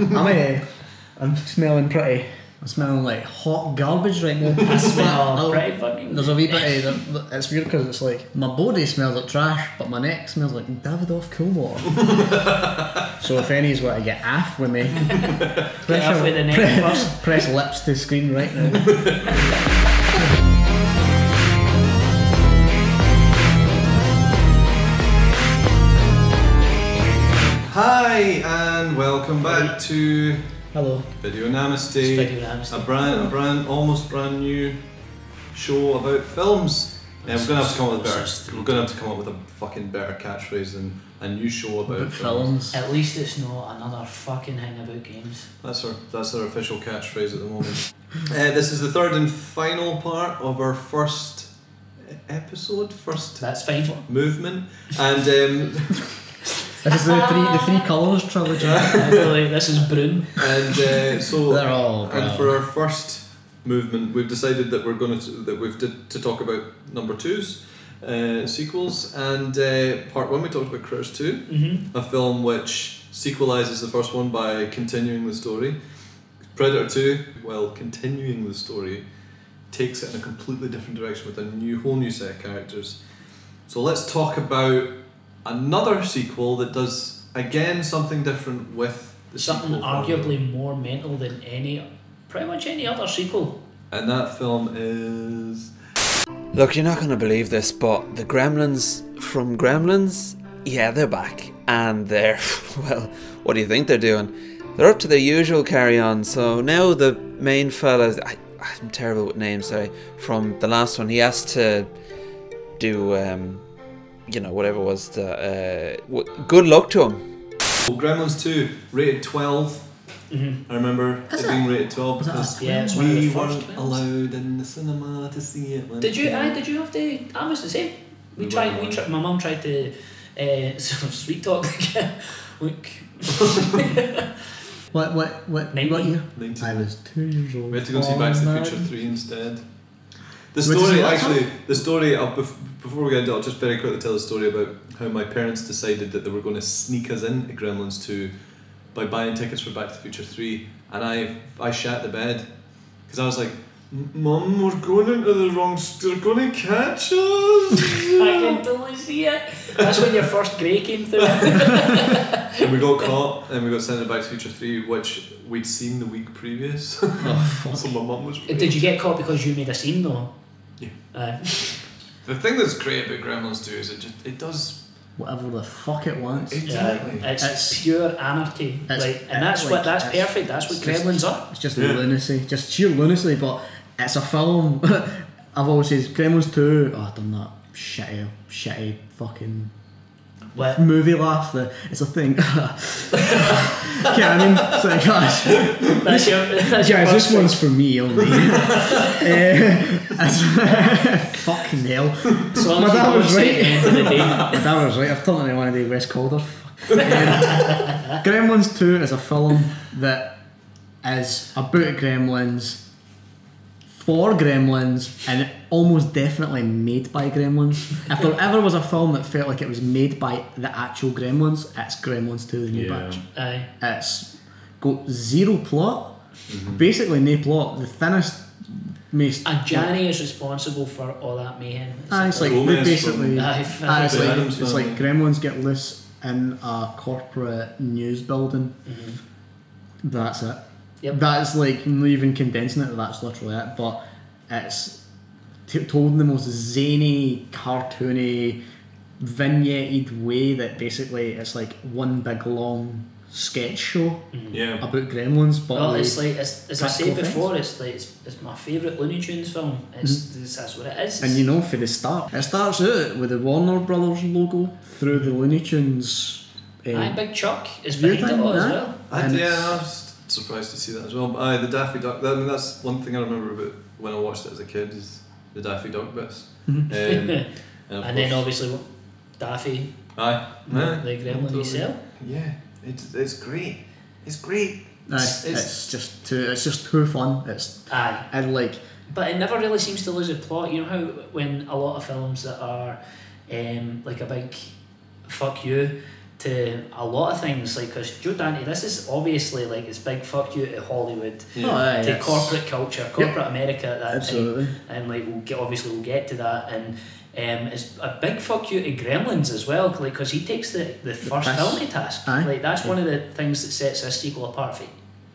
I'm smelling pretty. I'm smelling like hot garbage right now. I smell pretty fucking... There's a wee bit of... It's weird because it's like my body smells like trash, but my neck smells like Davidoff cool water. So if any's want to get aff with me, off with the neck first. Press lips to screen right now. Hi and welcome back to Hello. Video Namaste. A almost brand new show about films. Yeah, we're gonna have to come up with better. We're gonna have to come up with a fucking better catchphrase than a new show about films. At least it's not another fucking thing about games. That's our official catchphrase at the moment. This is the third and final part of our first episode. That's fine. Movement and. This is the three colours trilogy. This is Brune. And so they're all brown. And for our first movement, we've decided that we've to talk about number two's sequels. And part one, we talked about Critters 2, a film which sequelises the first one by continuing the story. Predator 2, well, continuing the story, takes it in a completely different direction with a whole new set of characters. So let's talk about another sequel that does again something different with the something arguably more mental than pretty much any other sequel. And that film is... Look, you're not going to believe this, but the Gremlins from Gremlins, yeah, they're back. And they're, well, what do you think they're doing? They're up to their usual carry-on. So now the main fella, I'm terrible with names, sorry, from the last one, he has to do... you know, whatever was the good luck to him. Well, Gremlins 2 rated 12. I remember being rated 12 because we weren't allowed in the cinema to see it. Did you have to? I was the same. We tried. My mum tried to sweet talk. Look. What year? 19. I was 2 years old. We had to go see Back to the Future 3 instead. The story, before we get into it, I'll just very quickly tell the story about how my parents decided that they were going to sneak us in to Gremlins 2 by buying tickets for Back to the Future 3, and I shat the bed because I was like, Mum, we're going into the wrong, they're going to catch us. I can totally see it. That's when your first grey came through. And we got caught and we got sent to Back to the Future 3, which we'd seen the week previous. Oh, fuck. So my mum was... Did you get caught because you made a scene though? Yeah. The thing that's great about Gremlins 2 is it does whatever the fuck it wants. Exactly. It's pure anarchy. That's perfect. That's what Gremlins are. It's just lunacy, just sheer lunacy. But it's a film. I've always said Gremlins 2. Oh, I've done that shitty fucking movie laugh. It's a thing. Yeah, I mean, it's like, gosh, guys, this one's for me only. Fucking hell. So my dad was right. My dad was right. I've told him one of the West Calder. Gremlins 2 is a film that is about Gremlins, for Gremlins, and almost definitely made by Gremlins. If there ever was a film that felt like it was made by the actual Gremlins, it's Gremlins 2, the new batch. Aye. It's got zero plot, basically no plot. The thinnest, most... And Johnny is responsible for all that mayhem. It's like basically... It's like Gremlins get loose in a corporate news building. That's it. Yep. That's like, not even condensing it, that's literally it, but it's told in the most zany, cartoony, vignetted way that basically it's like one big long sketch show about Gremlins. But well, it's like, as I said before, it's my favourite Looney Tunes film. That's what it is. And you know, for the start, it starts out with the Warner Brothers logo through the Looney Tunes. Big Chuck is behind it all as well. I was surprised to see that as well. But the Daffy Duck, that's one thing I remember about when I watched it as a kid, is the Daffy Duck bits. And then obviously Daffy, the gremlin himself. Yeah, it's great. It's great. It's just too fun. But it never really seems to lose a plot. You know how when a lot of films that are like a big fuck you, to a lot of things, like, because Joe Dante, this is obviously like it's big fuck you to Hollywood, to corporate culture, corporate America at that time, and like we'll get to that, and it's a big fuck you to Gremlins as well, like, because he takes the first film to task. Like that's one of the things that sets this sequel apart from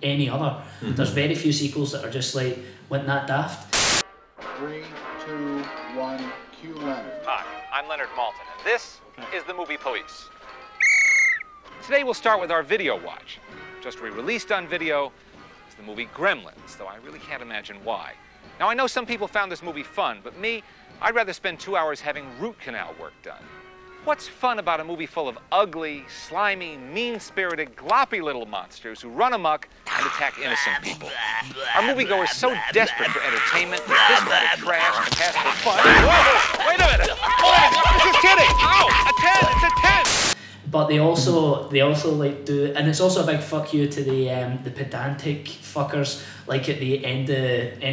any other. There's very few sequels that are just like went that daft. 3, 2, 1, cue Leonard. Hi, I'm Leonard Maltin, and this is the Movie Police. Today we'll start with our video watch. Just re-released on video is the movie Gremlins, though I really can't imagine why. Now I know some people found this movie fun, but me, I'd rather spend 2 hours having root canal work done. What's fun about a movie full of ugly, slimy, mean-spirited, gloppy little monsters who run amok and attack innocent people? Our moviegoers so desperate for entertainment that this kind of trash can pass for fun. Whoa, wait a minute! Oh, this is kidding! Ow! A 10! It's a 10! But they also like do, and it's also a big fuck you to the pedantic fuckers, like at the end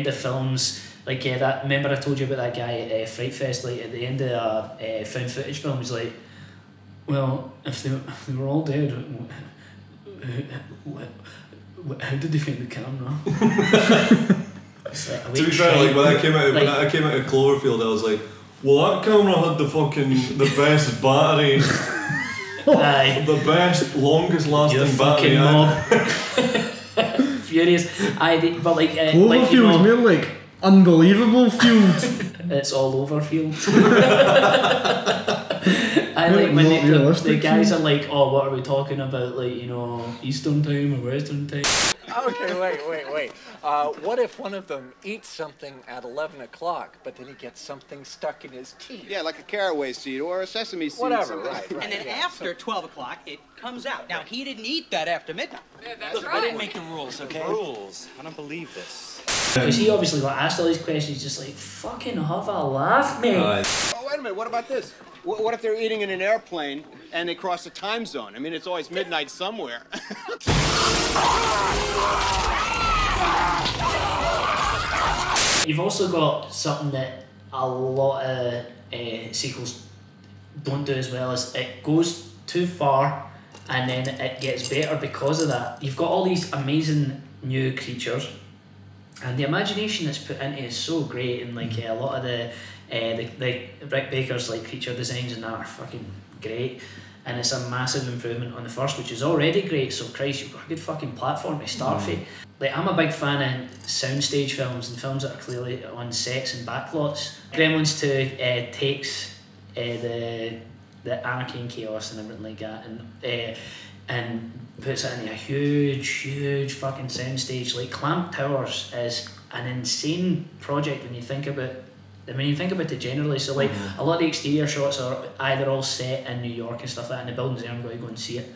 of films. Like that. Remember I told you about that guy at Fright Fest? Like at the end of a found footage film, he's like, "Well, if they were all dead, how did they find the camera?" Like, to be fair, like when I came out of Cloverfield, I was like, "Well, that camera had the best battery." The best, longest lasting battery. Furious. But like Cloverfield's more like unbelievable field. It's all over field. I like when the guys are like, "Oh, what are we talking about? Like, you know, Eastern time or Western time?" Okay, wait. What if one of them eats something at 11 o'clock, but then he gets something stuck in his teeth? Yeah, like a caraway seed or a sesame seed. Whatever, right. And then after 12 o'clock, it comes out. Now, he didn't eat that after midnight. Yeah, that's right. I didn't make the rules, okay? The rules. I don't believe this. Because he obviously got asked all these questions, just like, fucking have a laugh, mate. Oh, wait a minute, what about this? What if they're eating in an airplane and they cross a time zone? I mean, it's always midnight somewhere. You've also got something that a lot of sequels don't do as well, as it goes too far and then it gets better because of that. You've got all these amazing new creatures, and the imagination that's put into it is so great, and like a lot of the Rick Baker's like creature designs and that are fucking great, and it's a massive improvement on the first, which is already great. So Christ, you've got a good fucking platform to start from. Like, I'm a big fan of soundstage films and films that are clearly on sets and backlots. Gremlins 2 takes the anarchy and chaos and everything like that, and puts it into a huge fucking soundstage. Like, Clamp Towers is an insane project when you think about it generally. So like a lot of the exterior shots are either all set in New York and stuff like that, and the buildings there, I'm going to go and see it.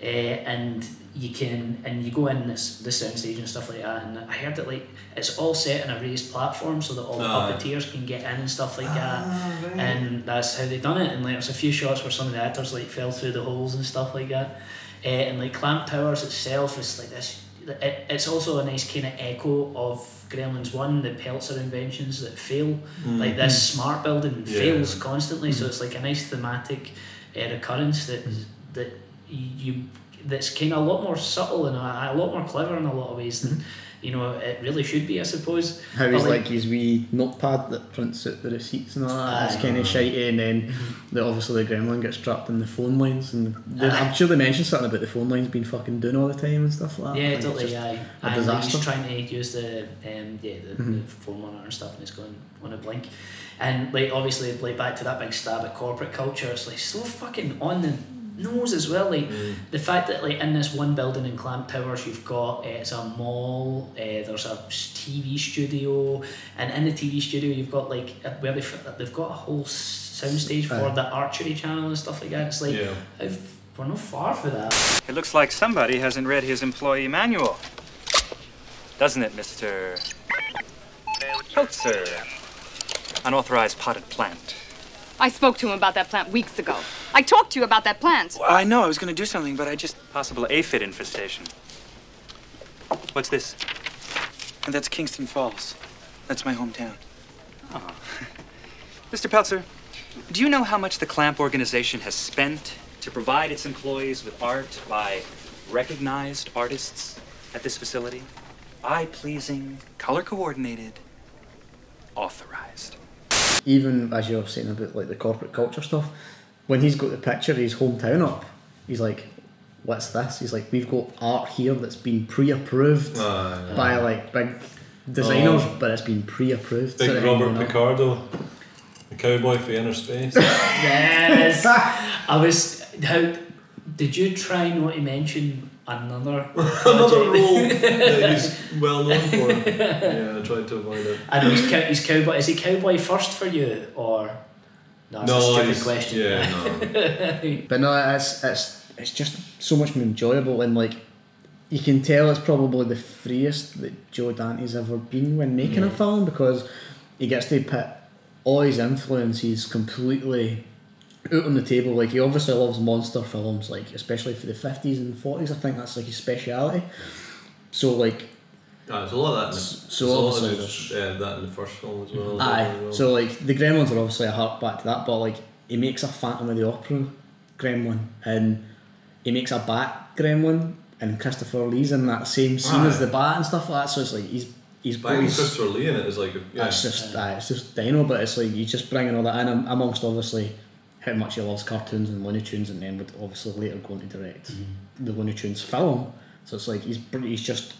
And you go in this soundstage and stuff like that, and I heard that like it's all set on a raised platform so that all the puppeteers can get in and stuff like that. Right. And that's how they've done it. And like there's a few shots where some of the actors like fell through the holes and stuff like that. And like Clamp Towers itself is like this. It's also a nice kind of echo of Gremlins 1, the Peltzer inventions that fail. Like this smart building fails constantly, so it's like a nice thematic recurrence that's kind of a lot more subtle and a lot more clever in a lot of ways than it really should be, I suppose. How he's like his wee notepad that prints out the receipts and all that. It's kind of shitey, and then obviously the gremlin gets trapped in the phone lines, and I'm sure they mentioned something about the phone lines being fucking down all the time and stuff like that. Yeah, totally. A disaster. He's trying to use the phone monitor and stuff, and it's going on a blink. And like obviously, like back to that big stab at corporate culture, it's like so fucking on the nose as well. Like the fact that like in this one building in Clamp Towers you've got it's a mall, there's a TV studio, and in the TV studio you've got like where they've got a whole soundstage for the archery channel and stuff like that. It's like we're not far for that. It looks like somebody hasn't read his employee manual, doesn't it, Mr. Peltzer? Unauthorized potted plant. I spoke to him about that plant weeks ago. I talked to you about that plant. Well, I know I was going to do something, but I just... Possible aphid infestation. What's this? And that's Kingston Falls. That's my hometown. Oh. Mr. Peltzer, do you know how much the Clamp organization has spent to provide its employees with art by recognized artists at this facility. Eye-pleasing, color-coordinated, authorized. Even as you're saying about like the corporate culture stuff, when he's got the picture of his hometown up, he's like, what's this? He's like, we've got art here that's been pre-approved by like big designers, but it's been pre-approved. Big Robert Picardo, the cowboy for inner space. Yes. How did you try not to mention another role that he's well known for? Yeah, I tried to avoid it. I know he's cowboy. Is he cowboy first for you, or no? It's a stupid question. Yeah, no. But no, it's just so much more enjoyable, and like you can tell it's probably the freest that Joe Dante's ever been when making a film, because he gets to put all his influences completely out on the table. Like, he obviously loves monster films, like especially for the 50s and 40s. I think that's like his speciality. So like, there's a lot of that. That in the first film as well. Aye. So like the Gremlins are obviously a hark back to that, but like he makes a Phantom of the Opera gremlin, and he makes a Bat gremlin, and Christopher Lee's in that same scene as the Bat and stuff like that. So it's like he's bringing Christopher Lee in it is like it's just dino, but it's like he's just bringing all that in, amongst obviously how much he loves cartoons and Looney Tunes, and then would obviously later go on to direct the Looney Tunes film. So it's like he's just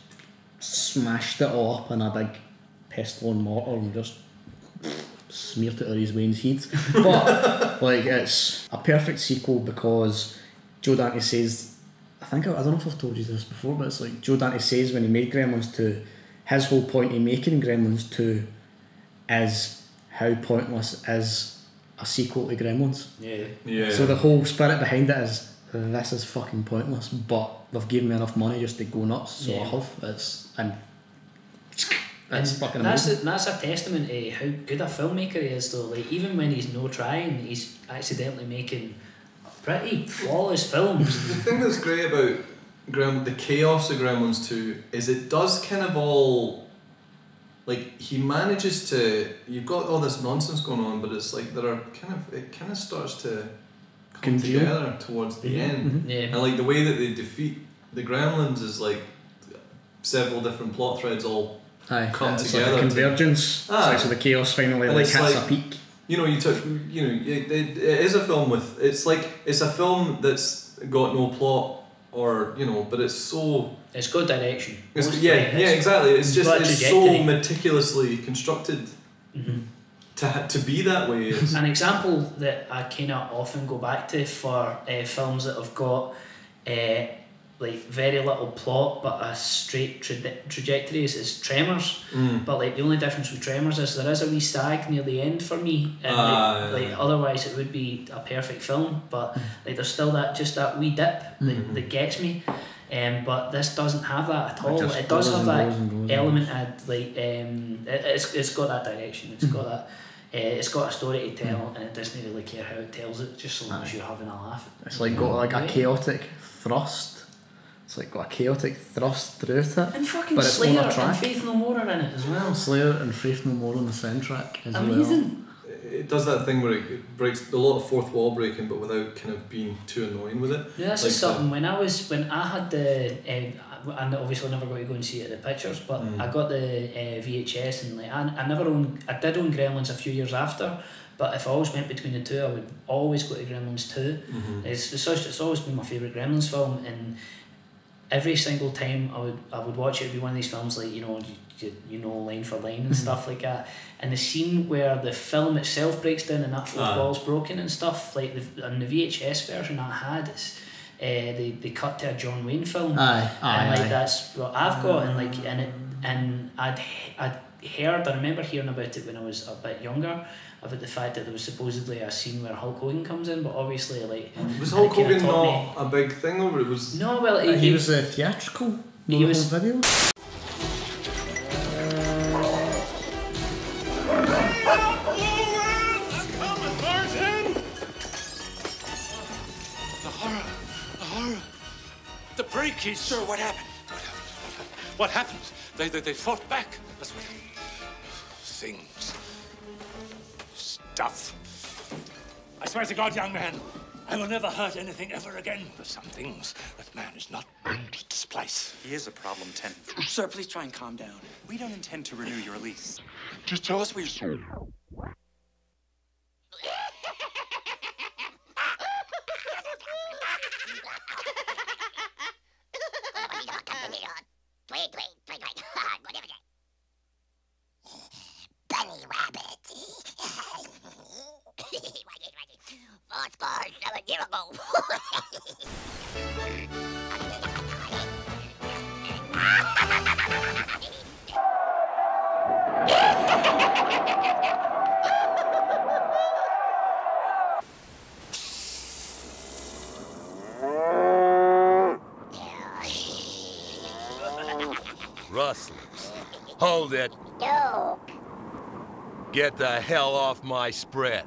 smashed it all up in a big pestle and mortar and just smeared it on his Wayne's head. But like, it's a perfect sequel because Joe Dante says, I don't know if I've told you this before, but it's like Joe Dante says when he made Gremlins 2, his whole point in making Gremlins 2 is how pointless is a sequel to Gremlins. Yeah. So the whole spirit behind it is, this is fucking pointless, but they've given me enough money just to go nuts, so I have. It's fucking amazing. That's a testament to how good a filmmaker he is, though. Like, even when he's no trying, he's accidentally making pretty flawless films. The thing that's great about the chaos of Gremlins 2 is it does kind of all, like, he manages to, you've got all this nonsense going on, but it's like it kind of starts to come together towards the end. Yeah. And like the way that they defeat the Gremlins is like several different plot threads all come together. Like a convergence. So the chaos finally hits a peak. It is a film with, it's a film that's got no plot, or but it's got direction. Exactly. It's so meticulously constructed to be that way. An example that I kind of often go back to for films that have got like very little plot but a straight trajectory is Tremors. But like the only difference with Tremors is there is a wee stag near the end for me, and otherwise it would be a perfect film, but like there's still that wee dip that gets me. But this doesn't have that at all. It does have that element of like it's got that direction. It's got that. It's got a story to tell, and it doesn't really care how it tells it, just so long as you're having a laugh. It's like got like a chaotic thrust. It's like got a chaotic thrust through it. And fucking but it's Slayer on a track. and Faith No More are in it as well. Slayer and Faith No More on the soundtrack as Amazing. It does that thing where it breaks a lot of fourth wall breaking, but without kind of being too annoying with it. Yeah, that's like just something. When I had the, I obviously never got to go and see it at the pictures, but I got the VHS, and like I did own Gremlins a few years after. But if I always went between the two, I would always go to Gremlins 2. It's always been my favourite Gremlins film, and every single time I would watch it, it'd be one of these films like line for line and stuff like that. And the scene where the film itself breaks down and that fourth wall's broken and stuff, like on the VHS version I had, it's they cut to a John Wayne film, that's what I've got, and I remember hearing about it when I was a bit younger, about the fact that there was supposedly a scene where Hulk Hogan comes in, but obviously was Hulk Hogan not a big thing over it? Was he was a theatrical video. The break, sir, what happened? What happened? They fought back. That's what happened. Things. Stuff. I swear to God, young man, I will never hurt anything ever again. There's some things that man is not bring to this place. He is a problem tenant. Sir, please try and calm down. We don't intend to renew your lease. Just tell us where you're... Bunny rabbit. 4 scores, 7 years ago. Rustlers, hold it. Duke. Get the hell off my spread.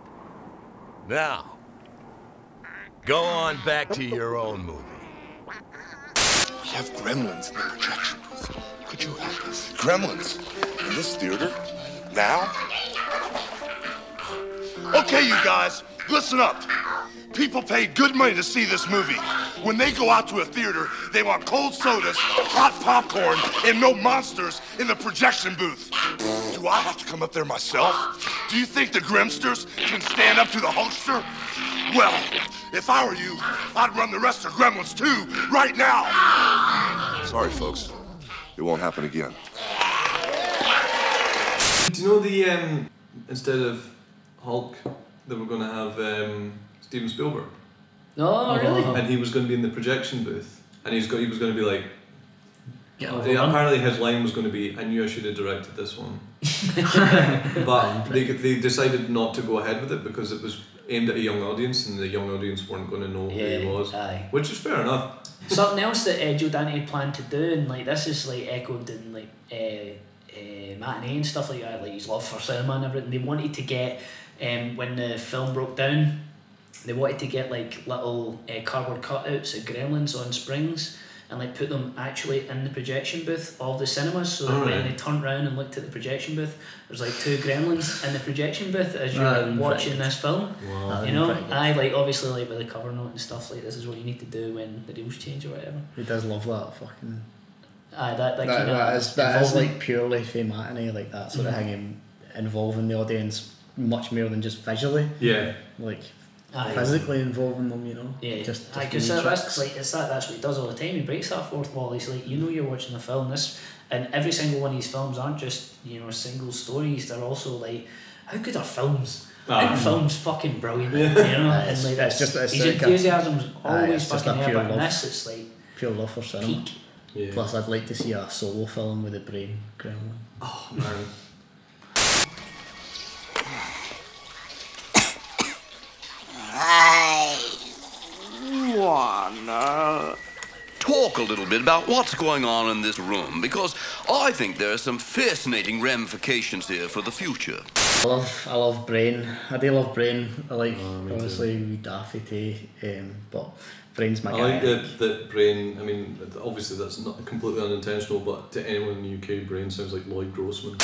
Now, go on back to your own movie. We have gremlins in the projection booth. Could you help us? Gremlins? In this theater? Now? Okay, you guys, listen up. People pay good money to see this movie. When they go out to a theater, they want cold sodas, hot popcorn, and no monsters in the projection booth. Do I have to come up there myself? Do you think the Grimsters can stand up to the Hulkster? Well, if I were you, I'd run the rest of Gremlins too, right now. Sorry, folks. It won't happen again. Do you know the, instead of Hulk, they were going to have Steven Spielberg? No, really? And he was going to be in the projection booth. And he was going to be like... Yeah, apparently his line was going to be, I knew I should have directed this one. But they decided not to go ahead with it because it was aimed at a young audience and the young audience weren't going to know who he was. Aye. Which is fair enough. Something else that Joe Dante planned to do, and like this is like echoed in like matinee and stuff like that, like his love for cinema and everything. They wanted to get, when the film broke down, they wanted to get like little cardboard cutouts of Gremlins on springs and like put them actually in the projection booth of the cinemas, so that when they turned around and looked at the projection booth, there's like 2 Gremlins in the projection booth as you're watching this film. Wow. You know, I like obviously like with the cover note and stuff, like this is what you need to do when the rules change or whatever. He does love that fucking. Aye, that that is like purely for matinee, like that sort of thing, involving the audience much more than just visually. Yeah. Like physically involving them, you know. Yeah, just because that's like that's what he does all the time. He breaks that fourth wall. He's like, you know, you're watching the film. This and every single one of these films aren't just, you know, single stories. They're also like, how good are films? Our film's fucking brilliant. You know, and like it's just his enthusiasm's always just fucking a there. pure But love. this, it's like pure love for cinema. peak. Yeah. Plus, I'd like to see a solo film with a brain gremlin. Oh man. I wanna talk a little bit about what's going on in this room, because I think there are some fascinating ramifications here for the future. I love Brain. I do love Brain. I like obviously Daffy too, but Brain's my guy. I like that Brain. I mean, obviously that's not completely unintentional, but to anyone in the UK, Brain sounds like Lloyd Grossman.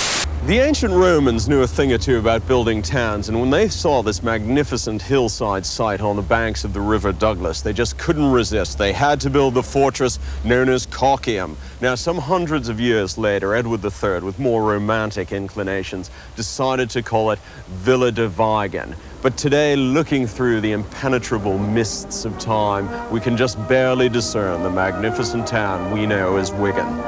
The ancient Romans knew a thing or two about building towns, and when they saw this magnificent hillside site on the banks of the River Douglas, they just couldn't resist. They had to build the fortress known as Cocium. Now, some hundreds of years later, Edward III, with more romantic inclinations, decided to call it Villa de Vigan. But today, looking through the impenetrable mists of time, we can just barely discern the magnificent town we know as Wigan.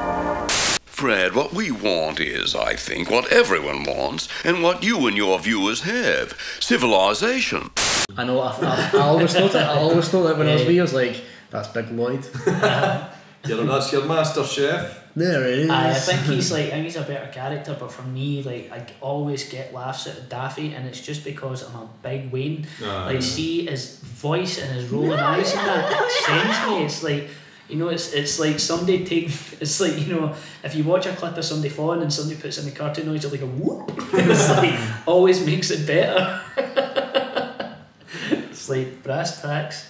Fred, what we want is, I think, what everyone wants and what you and your viewers have. Civilization. I know, I always thought it. I always thought that when I was wee, I was like, that's Big Lloyd. That's your master chef. There it is. I think he's a better character, but for me, like, I always get laughs at Daffy, and it's just because I'm a big Wayne. Like, see his voice and his rolling eyes and that, it sends me. It's like, you know, it's like somebody it's like, you know, if you watch a clip of somebody falling and somebody puts in the cartoon noise, it's like a whoop. It's like, always makes it better. It's like brass tacks.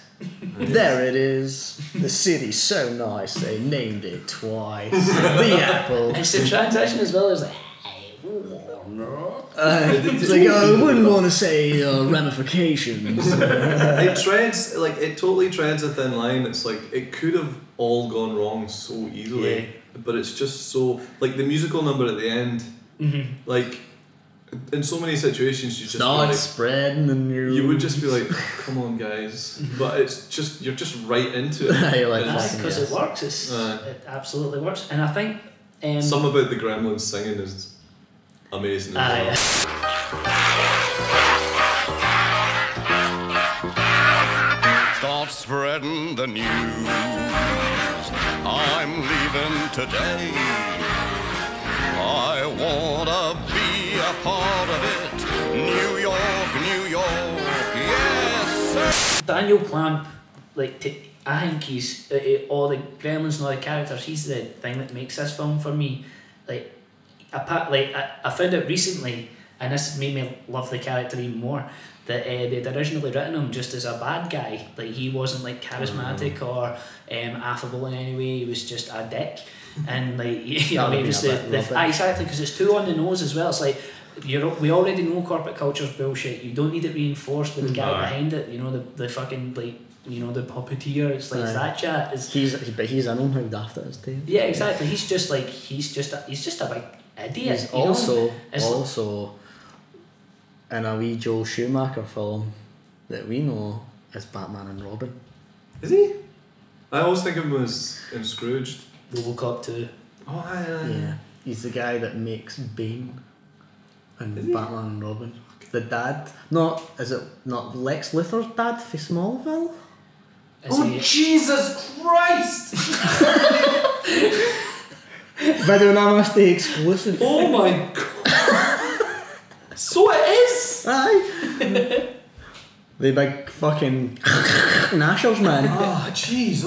There it is. The city's so nice they named it twice. The apple. It's the transition as well as like, hey, It's like, I wouldn't want to say ramifications. It totally treads a thin line. It's like, it could have all gone wrong so easily, but it's just so, like, the musical number at the end, like, in so many situations you just start spreading and you would just be like, come on guys, but it's just, you're just right into it. You're like, because it works. It absolutely works, and I think some about the Gremlins singing is amazing as well. Start spreading the news. I'm leaving today. I wanna be a part of it. New York, New York, yes sir. Daniel Clamp, I think he's all the Gremlins and all the characters. He's the thing that makes this film for me. I found out recently, and this made me love the character even more, that they'd originally written him just as a bad guy. Like, he wasn't like charismatic or affable in any way. He was just a dick, and he was exactly, because it's too on the nose as well. It's like, we already know corporate culture's bullshit. You don't need it reinforced with the guy behind it. The fucking the puppeteer. It's like that chat is. He's in on how daft it is too. Yeah, exactly. He's just a big idiot. He's also in a wee Joel Schumacher film that we know as Batman and Robin. Is he? I always think of him as in Scrooged. RoboCop 2. Oh, yeah. He's the guy that makes Bane and Batman and Robin. The dad. Is it not Lex Luthor's dad for Smallville? Jesus Christ! Video Namaste exclusive. Oh my god! So it is! Aye. The big fucking Nashers, man. Oh, jeez,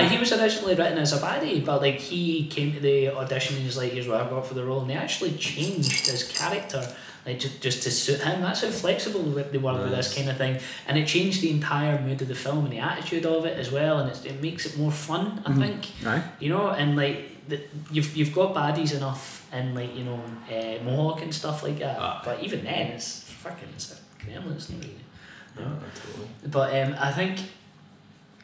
he was originally written as a baddie, but he came to the audition and he's like, here's what I've got for the role, and they actually changed his character just to suit him. That's how flexible they were with this kind of thing, and it changed the entire mood of the film and the attitude of it as well, and it makes it more fun, I think. Aye. And you've got baddies enough in Mohawk and stuff like that, but even then it's Gremlins, really. Totally. But I think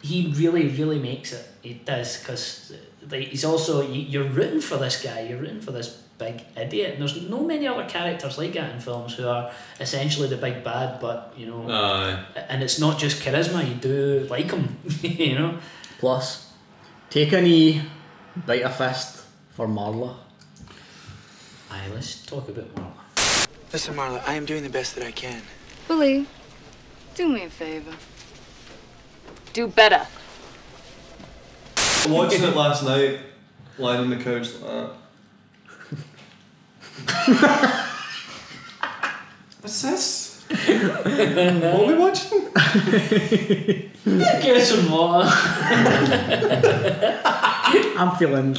he really, really makes it. He does, because he's also, you're rooting for this guy. You're rooting for this big idiot, and there's no many other characters like that in films who are essentially the big bad, but and it's not just charisma. You do like him, Plus, take a knee, bite a fist for Marla. Aye, let's talk about Marla. Listen, Marla, I am doing the best that I can. Billy, do me a favor. Do better. Watching it last night, lying on the couch like that. What's this? What are we watching? Get some more. I'm feeling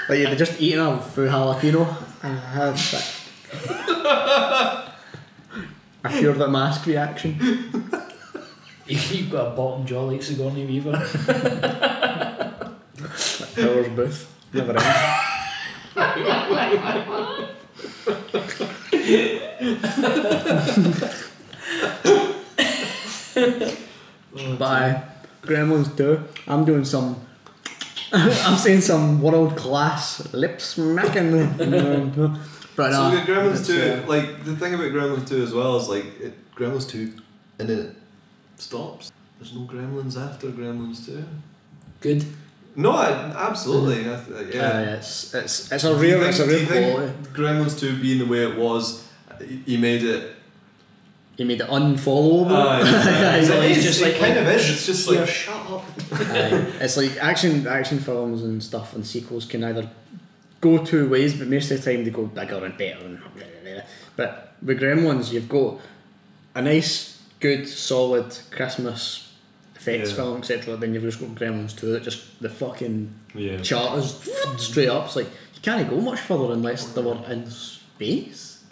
like they're just eating a full jalapeno and have I hear the mask reaction. You've got a bottom jaw like Sigourney Weaver. Powers Booth. Never ends. Bye. Gremlins 2. I'm doing some. I'm saying some world class lip smacking. But so we got Gremlins 2. Like, the thing about Gremlins 2 as well is Gremlins 2, and then it stops. There's no Gremlins after Gremlins 2. Good. No, absolutely. It's a real quality. Gremlins 2 being the way it was, he made it unfollowable. It kind of is. It's just like, shut up. It's like action films and stuff and sequels can either go two ways, but most of the time they go bigger and better. But with Gremlins, you've got a nice, good, solid Christmas effects film, etc. Then you've just got Gremlins 2 that just the fucking chart is straight up. It's like you can't go much further unless they were in space.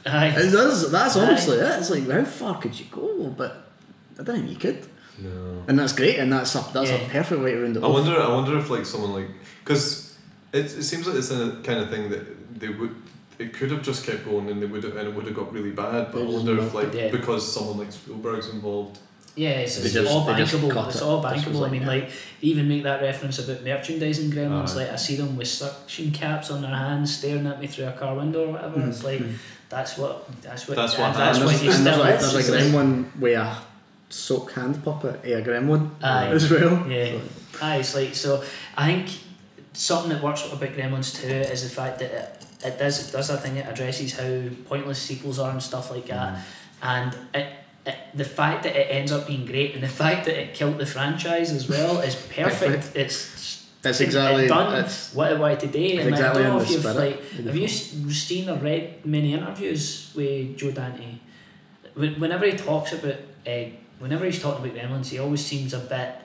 Aye. That's honestly it. It's like, how far could you go? But I don't think you could. No. And that's great, and that's a perfect way to round it I off. wonder if like someone like, because it seems like it's a kind of thing that it could have just kept going and it would have got really bad. But I wonder if like because someone like Spielberg's involved. Yeah, it's all bankable. It's all bankable. I mean, like they even make that reference about merchandising Gremlins. Like I see them with suction caps on their hands, staring at me through a car window or whatever. It's like that's what you still. There's a gremlin with a soak hand puppet, a gremlin as well. Yeah, it's like so. I think something that works about Gremlins too is the fact that it does a thing. It addresses how pointless sequels are and stuff like that, and the fact that it ends up being great and the fact that it killed the franchise as well is perfect. It's exactly done what it wanted to do. And exactly I don't know if you've have you seen or read many interviews with Joe Dante? Whenever he talks about whenever he's talking about Gremlins, he always seems a bit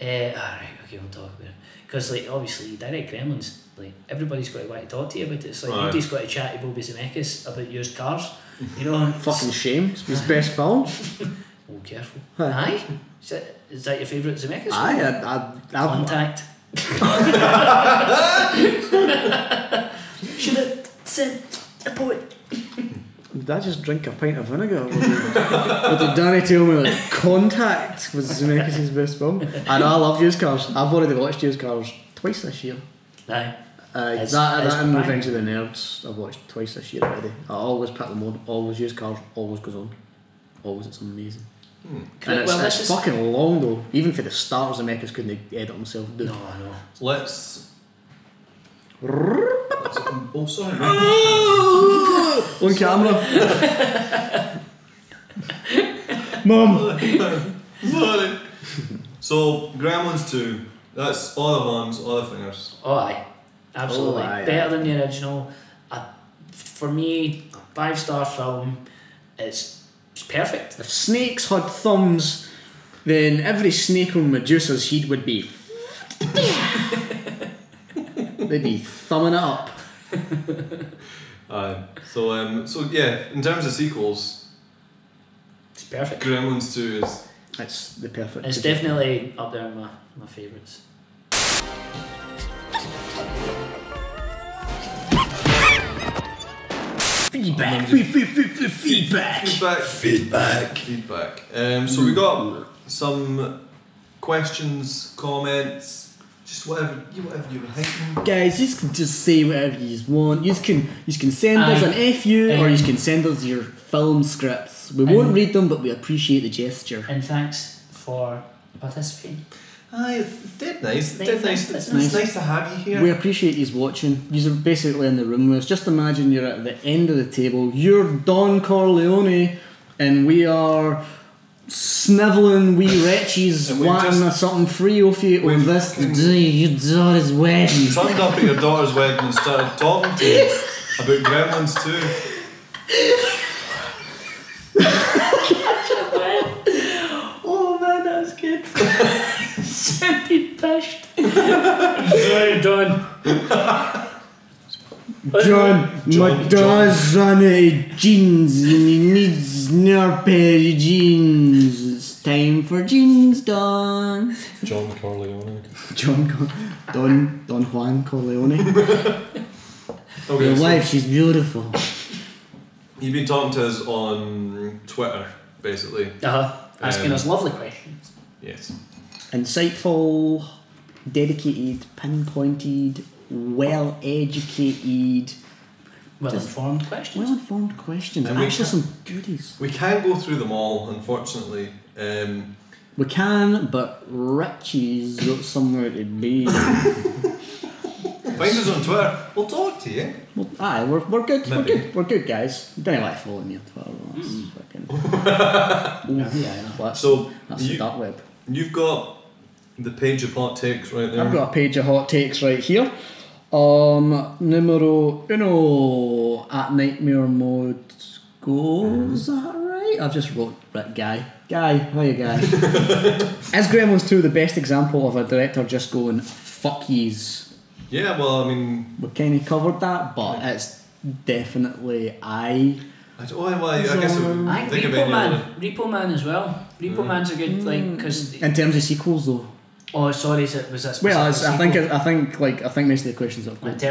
alright, okay, we'll talk about it, because like obviously you direct Gremlins, like everybody's got to want to talk to you about it. It's like nobody's got to chat to Bobby Zemeckis about used cars, you know. Fucking shame, it's his best film. Oh, careful. Aye, is that your favourite Zemeckis? Aye, Contact. Should have sent a poet. Did I just drink a pint of vinegar? What did Danny tell me? Like, Contact was Zemeckis' best film. I know, I love used cars. I've already watched used cars twice this year. Aye. That and Revenge of the Nerds I've watched twice this year already. I always pick them on, always used cars, always goes on. Always, it's amazing. And it's fucking long though. Even for the start, Zemeckis couldn't edit himself. No, I know. Let's oh, sorry. On camera. Mum. Sorry. So, Gremlins 2. That's all the horns, all the fingers. Oh, aye. Absolutely. Better than the original. For me, 5-star film. It's perfect. If snakes had thumbs, then every snake on Medusa's head would be. They'd be thumbing it up. So yeah, in terms of sequels, it's perfect. Gremlins 2 is. It's the perfect. It's definitely up there in my favourites. Feedback. So we got some questions, comments, just whatever you were thinking. Guys, you can just say whatever you want. You can send us an FU or you can send us your film scripts. We won't read them, but we appreciate the gesture. And thanks for participating. It's dead nice. It's nice to have you here. We appreciate you watching. You're basically in the room with us. Just imagine you're at the end of the table. You're Don Corleone, and we are snivelling wee wretches wanting something free off you on this day your daughter's wedding. You turned up at your daughter's wedding and started talking to you about Gremlins 2. Oh man, that was good. Sounded pushed. Sorry, Don. John, my daughter's running out of jeans and he needs another pair of jeans. It's time for jeans, Don. John Corleone. Don Juan Corleone. Okay, your wife, she's beautiful. You've been talking to us on Twitter, basically. Asking us lovely questions. Yes. Insightful, dedicated, pinpointed, well-educated, well-informed questions. Well-informed questions. And actually some goodies. We can't go through them all, unfortunately. We can, but Richie's got somewhere to be. Find us on Twitter. We'll talk to you. Well, aye, we're good. Maybe. We're good, guys. You don't like following me on Twitter. That's the dark web. You've got the page of hot takes right there. I've got a page of hot takes right here. Numero uno at Nightmare Mode Go. Is that right? I've just wrote Guy. Hiya Guy. Is Gremlins 2 the best example of a director just going fuck yous? Yeah, well, I mean, we kind of covered that, but it's definitely I guess I think Repo Man as well. Repo Man's a good because in terms of sequels though. Oh, sorry, was that specific? Well, I think most of the questions I've got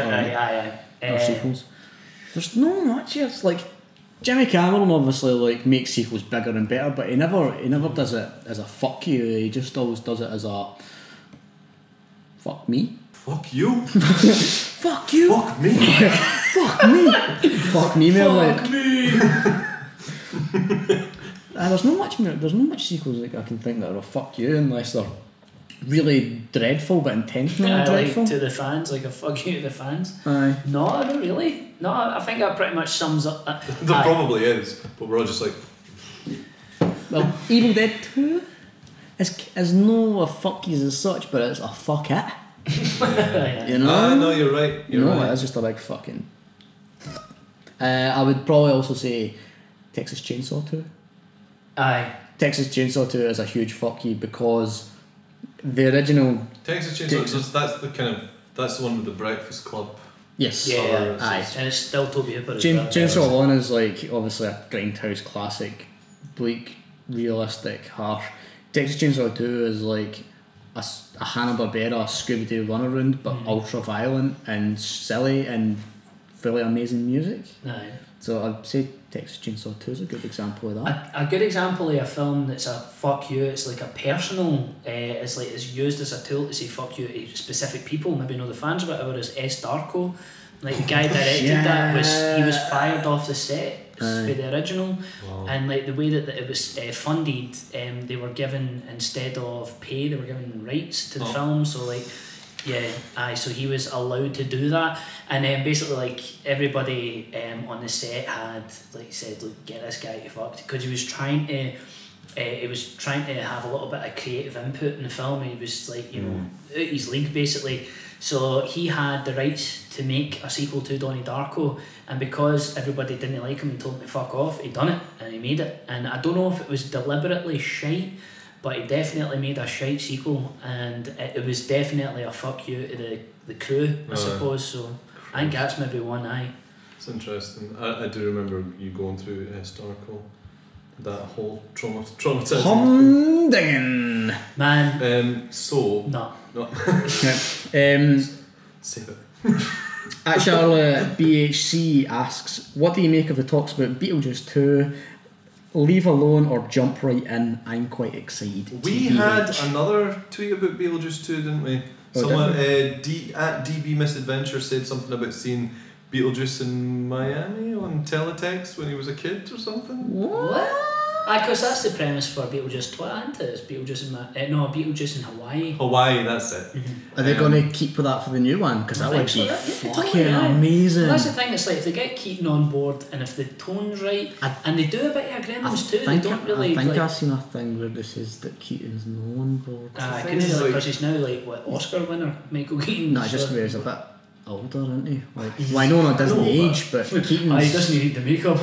are sequels. There's no much. It's like Jimmy Cameron obviously like makes sequels bigger and better, but he never does it as a fuck you. He just always does it as a fuck me. Fuck you. Fuck you. Fuck me. Fuck me. Fuck me, man. Fuck me. There's no much sequels like I can think that are a fuck you unless they're really dreadful but intentionally dreadful. Like to the fans, like a fuck you to the fans. Aye. No, not really. No, I think that pretty much sums up that. There probably is, but we're all just like. Well, Evil Dead 2 is no a fuck yous as such, but it's a fuck it. You know? No, you're right. It's just a big fucking. I would probably also say Texas Chainsaw 2. Aye. Texas Chainsaw 2 is a huge fuck you because the original Texas Chainsaw. That's the one with the Breakfast Club. Yes. Yeah. Aye. And it's still Toby Hooper. Chainsaw 1 is like obviously a grindhouse classic, bleak, realistic, harsh. Texas Chainsaw 2 is like a Hanna-Barbera Scooby-Doo runaround, but ultra violent and silly and fully amazing music. Aye. So I'd say Texas Chainsaw 2 is a good example of that. A good example of a film that's a fuck you, it's like a personal, it's used as a tool to say fuck you to specific people, maybe know the fans or whatever, is S. Darko. Like the guy directed that he was fired off the set for the original, and like the way that it was funded, they were given, instead of pay, they were given rights to the film. So like, so he was allowed to do that, and then basically like everybody on the set had like said, look, get this guy to fucked, because he was trying to have a little bit of creative input in the film. He was like, out his league basically. So he had the rights to make a sequel to Donnie Darko, and because everybody didn't like him and told him to fuck off, he done it and he made it. And I don't know if it was deliberately shite, but he definitely made a shite sequel, and it was definitely a fuck you to the crew, I suppose. So I think that's maybe one. It's interesting. I do remember you going through S. Darko. That whole traumatizing Humdinger. Man. No. Save it. At Charlotte BHC asks, what do you make of the talks about Beetlejuice 2? Leave alone or jump right in? I'm quite excited. We had another tweet about Beetlejuice 2, didn't we? Someone at DB Misadventure said something about seeing Beetlejuice in Miami on teletext when he was a kid or something. What? Because that's the premise for Beetlejuice 2, isn't it? It's Beetlejuice Beetlejuice in Hawaii. Hawaii, that's it. Are they going to keep with that for the new one? Because that would be fucking amazing. Well, that's the thing, it's like if they get Keaton on board and if the tone's right, and they do a bit of Gremlins too, they don't really. I think I've seen a thing where this is that Keaton's no on board. Because he's now like Oscar winner, Michael Keaton. No, just where he's a bit older, isn't he? Like, well, I know not Disney age, but Keaton's. He doesn't need the makeup.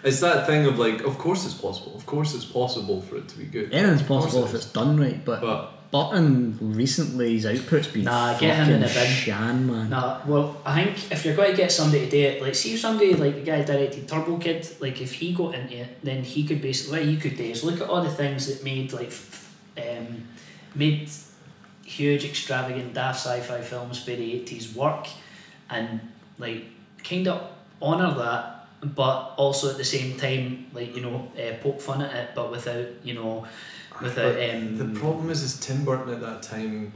It's that thing of like, of course it's possible. Of course it's possible for it to be good. Anything's possible if it's done right, but Button recently, his output's been get him in a bin. Shan, man. Well, I think if you're going to get somebody to do it, like see if somebody like the guy who directed Turbo Kid, like if he got into it, then he could basically, what he could do is look at all the things that made made huge, extravagant, daft sci-fi films for the 80s work, and like kind of honour that, but also at the same time, like poke fun at it, but without the problem is Tim Burton at that time.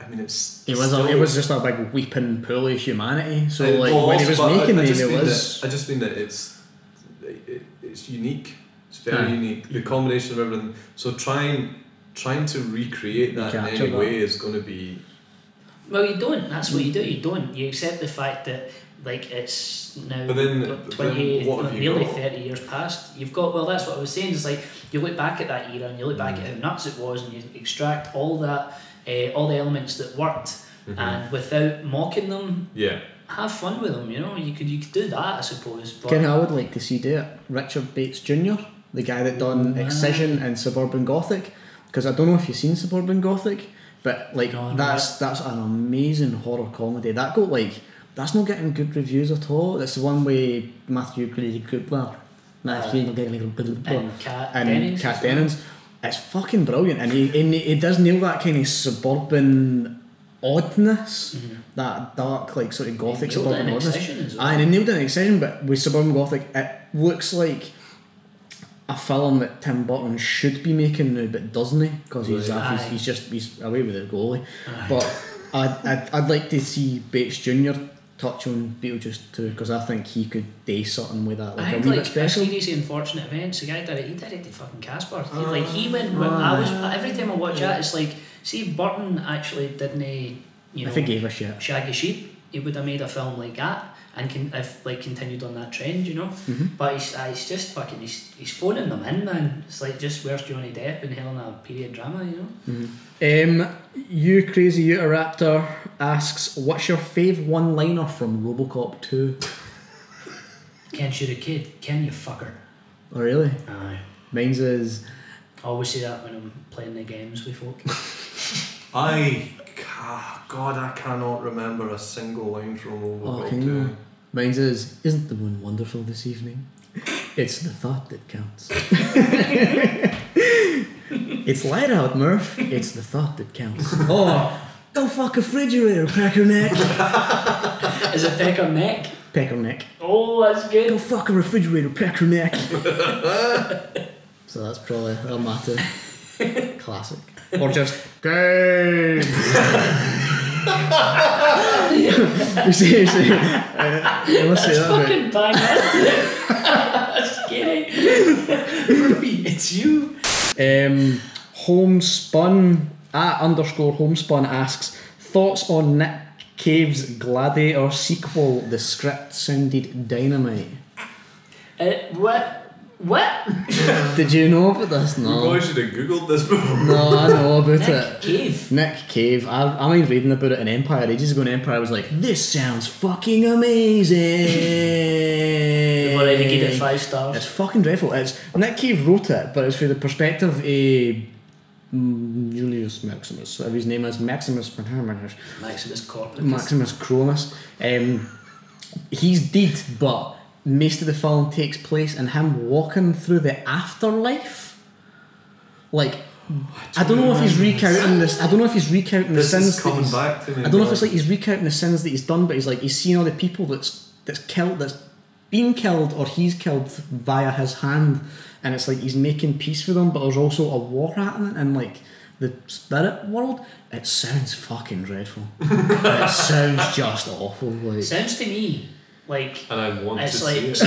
I mean, it was just a big weeping pool of humanity. So when he was making them, it was. I just mean that it's unique. It's very unique. The combination of everything. So trying to recreate that in any way is going to be. Well, you don't. That's what you do. You don't. You accept the fact that. Like it's now 20, nearly 30 years past. You've got, well, that's what I was saying. It's like you look back at that era and you look back at how nuts it was, and you extract all that, all the elements that worked, and without mocking them, have fun with them. You could do that, I suppose. But I would like to see do it. Richard Bates Jr., the guy that done Excision and Suburban Gothic, because I don't know if you've seen Suburban Gothic, but like that's an amazing horror comedy that got like That's not getting good reviews at all. That's the one with Matthew Cooper. And Kat Dennings. It's fucking brilliant, and he does nail that kind of suburban oddness, that dark, like sort of gothic suburban oddness. And he nailed it in Excision, but with suburban gothic, it looks like a film that Tim Burton should be making now, but doesn't he? Because he's away with the goalie. But I'd like to see Bates Jr. touch on Beetlejuice too, because I think he could do something with that, like a wee bit special. A series of unfortunate events. The guy directed fucking Casper. He went. Every time I watch that, it's like, see, if Burton actually didn't, if he gave a shit, Shaggy Sheep, he would have made a film like that and continued on that trend, you know. But he's just fucking. He's phoning them in, man. It's like, just where's Johnny Depp in Helena period drama, you know. You Crazy Uteraptor asks, what's your fave one-liner from RoboCop 2? Can't shoot a kid, can you, fucker? Oh really? Aye. Mine's is... I always say that when I'm playing the games with folk. God, I cannot remember a single line from RoboCop 2. Mine's is, isn't the moon wonderful this evening? It's the thought that counts. It's light out, Murph. It's the thought that counts. Oh, don't fuck a refrigerator, Peckerneck. Is it Peckerneck? Peckerneck. Oh, that's good. Don't fuck a refrigerator, Peckerneck. So that's probably El Mate. Classic. Or just game. You see, let's say that fucking bang that. That's scary. Murphy, it's you. Homespun _homespun asks, thoughts on Nick Cave's Gladiator sequel? The script sounded dynamite. What? Did you know about this? No. You probably should have googled this before. No, I know about it. Cave. Nick Cave. I mind reading about it in Empire ages ago, and Empire was like, this sounds fucking amazing. They've already given it 5 stars. It's fucking dreadful. Nick Cave wrote it, but it's from the perspective of Julius Maximus. So his name is Maximus Corpus. Maximus Chromus. He's dead, but most of the film takes place in him walking through the afterlife. Like, I don't know if he's recounting this. I don't know if he's recounting the sins. This is coming back to me. I don't know if it's like he's recounting the sins that he's done, but he's seen all the people that's been killed, or he's killed via his hand, and it's like he's making peace with them. But there's also a war happening in like the spirit world. It sounds fucking dreadful. It sounds just awful. Like, sounds to me like, and I want it's to like see it.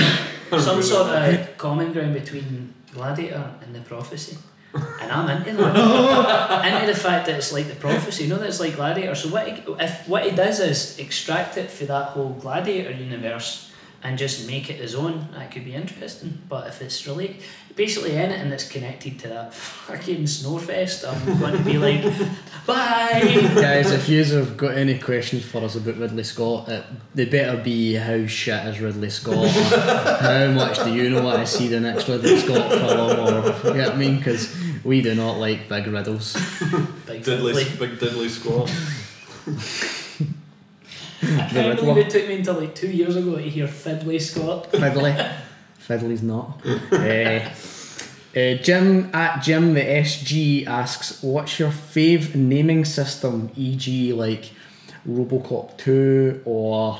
some sort of common ground between Gladiator and the Prophecy, and I'm into that. Into the fact that it's like the Prophecy, you know, that it's like Gladiator. So what he does is extract it for that whole Gladiator universe and just make it his own. That could be interesting. But if it's related, basically anything that's connected to that fucking Snowfest, I'm going to be like, bye. Guys, if you have got any questions for us about Ridley Scott, they better be how shit is Ridley Scott, how much do you know what I see the next Ridley Scott film, or you know what I mean? Because we do not like big riddles. Big diddly Scott. I can't believe it took me until like 2 years ago to hear Fiddly Scott. Fiddly's not. Jim the SG asks, what's your fave naming system, e.g. like RoboCop 2 or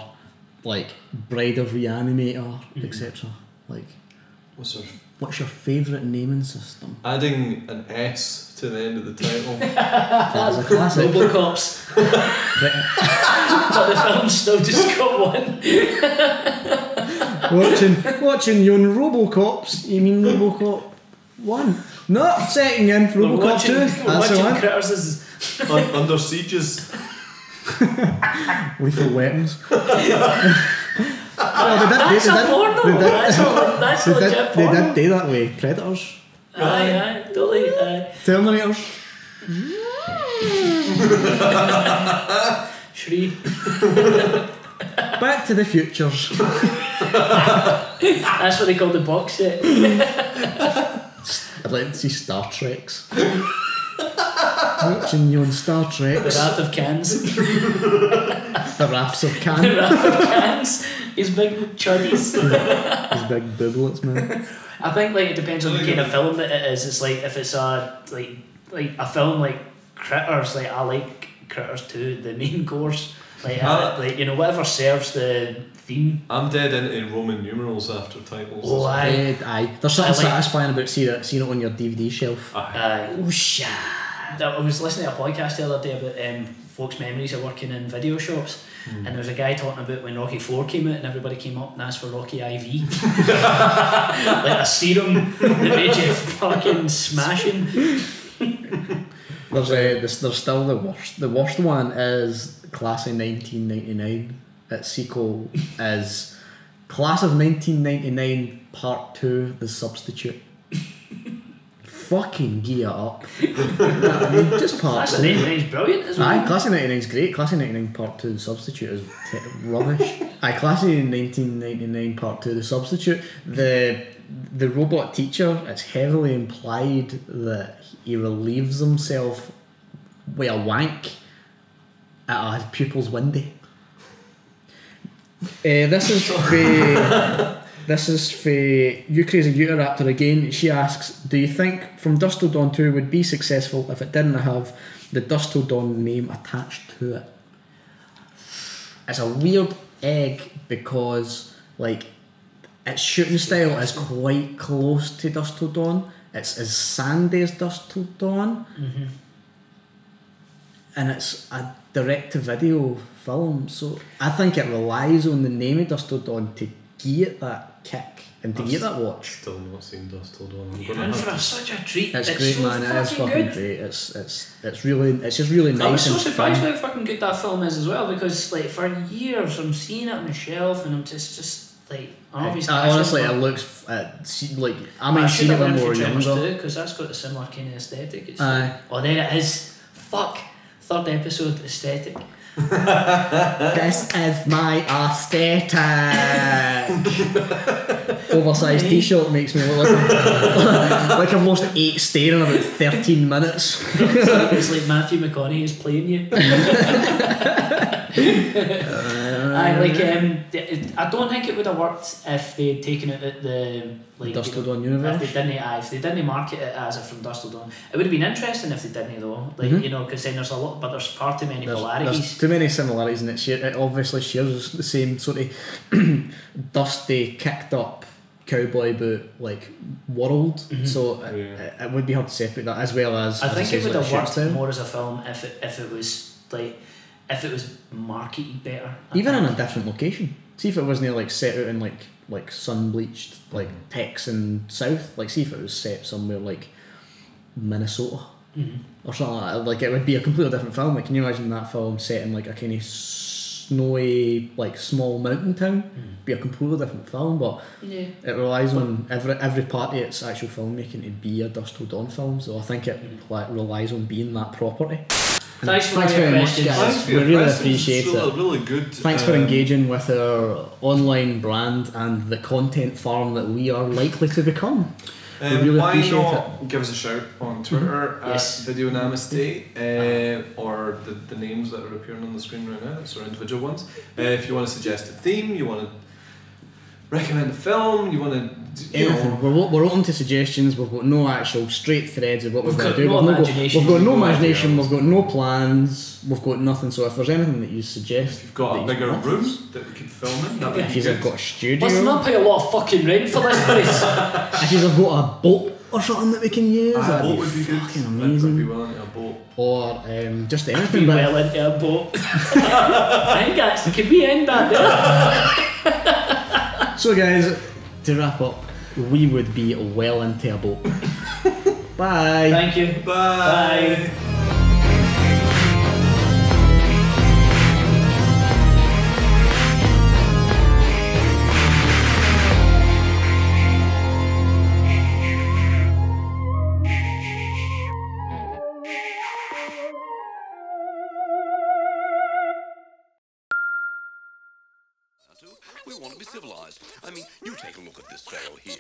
like Bride of Reanimator, etc. Like, what's your favourite naming system? Adding an S to the end of the title. That's a classic. RoboCops. But the film still just got one. watching you on RoboCops. You mean RoboCop 1? No, second in RoboCop 2. That's the one. Critters is Under Sieges. Lethal Weapons. That's a porno. That's a legit porno. They did do that with Predators. Aye, totally. Terminators. Shri. Back to the Futures. That's what they call the box set. I'd like to see Star Treks. Watching you on Star Trek. The Wrath of Cans. The rafts of can. The raft of cans. His big chuddies. His big booblets, man. I think like it depends on the kind of film that it is. It's like if it's a like a film like Critters, like I like Critters 2, the main course. Like whatever serves the theme. I'm dead into Roman numerals after titles. Oh, aye. There's something satisfying about seeing it on your DVD shelf. Oh shit! I was listening to a podcast the other day about folks' memories of working in video shops, and there was a guy talking about when Rocky 4 came out and everybody came up and asked for Rocky IV. Like a serum that made you fucking smashing. There's still the worst. The worst one is Class of 1999. Its sequel is Class of 1999 Part 2, The Substitute. Fucking gear up. I mean, just Part 2. Class of 99 is brilliant as well. Aye, Class of 99 is great. Class of 99 Part 2, The Substitute is rubbish. Aye, Class of 1999 Part 2, The Substitute. The robot teacher, it's heavily implied that he relieves himself with a wank at a pupil's window. This is for You Crazy Uteraptor again. She asks, do you think From Dusk Till Dawn 2 would be successful if it didn't have the Dusk Till Dawn name attached to it? It's a weird egg because like its shooting style is quite close to Dusk Till Dawn. It's as sandy as Dusk Till Dawn, and it's a direct-to-video film, so I think it relies on the name of Dusk Till Dawn to give it that kick and to give it that watch. Still not seen Dusk Till Dawn. You're in for such a treat. It's great, so man. It is fucking good. great. It's just really nice. I was so and surprised fun. how fucking good that film is as well, because like for years I'm seeing it on the shelf and I'm just like honestly, it looks like I seen it when we were younger. Because that's got a similar kind of aesthetic. It's Aye. like, there it is. Fuck. Third episode aesthetic. This is my aesthetic. Oversized t-shirt makes me look like I've lost 8 stone in about 13 minutes. It's like Matthew McConaughey is playing you. I don't think it would have worked if they'd taken it at the Dusk Till Dawn universe. If they didn't market it as it From Dusk Till Dawn, it would have been interesting if they didn't though. Because then there's a lot, but there's far too many polarities. There's too many similarities, and it obviously shares the same sort of dusty, kicked up cowboy boot like world. So it would be hard to separate that, as well as I think it would have worked style. more as a film if it was marketed better. Even in a different location. See if it wasn't like set out in like sun bleached like Texan South. Like see if it was set somewhere like Minnesota or something like that. Like it would be a completely different film. Like can you imagine that film set in like a kind of snowy like small mountain town? Be a completely different film, but it relies on every part of its actual filmmaking to be a Dusk Till Dawn film. So I think it relies on being that property. Thanks very much, guys. We really appreciate it. Really good. Thanks for engaging with our online brand and the content farm that we are likely to become. We really appreciate it. Give us a shout on Twitter at Video Namaste, or the names that are appearing on the screen right now. That's our individual ones. If you want to suggest a theme, you want to recommend a film, you want to anything. We're open to suggestions. We've got no actual straight threads of what we've got to do. No we've got no imagination. We've got no plans. We've got nothing. So if there's anything that you suggest, if you've got a bigger room that we could film in, that would be if you've got a studio, let's not pay a lot of fucking rent for this place. If you've got a boat or something that we can use, a boat would be fucking good. amazing. Be well into a boat, or just I'd anything. be well into a boat. I think that's could we end that there. So guys, to wrap up, we would be well into a boat. Bye. Thank you. Bye. We want to be civilized. I mean, you take a look at this fellow here.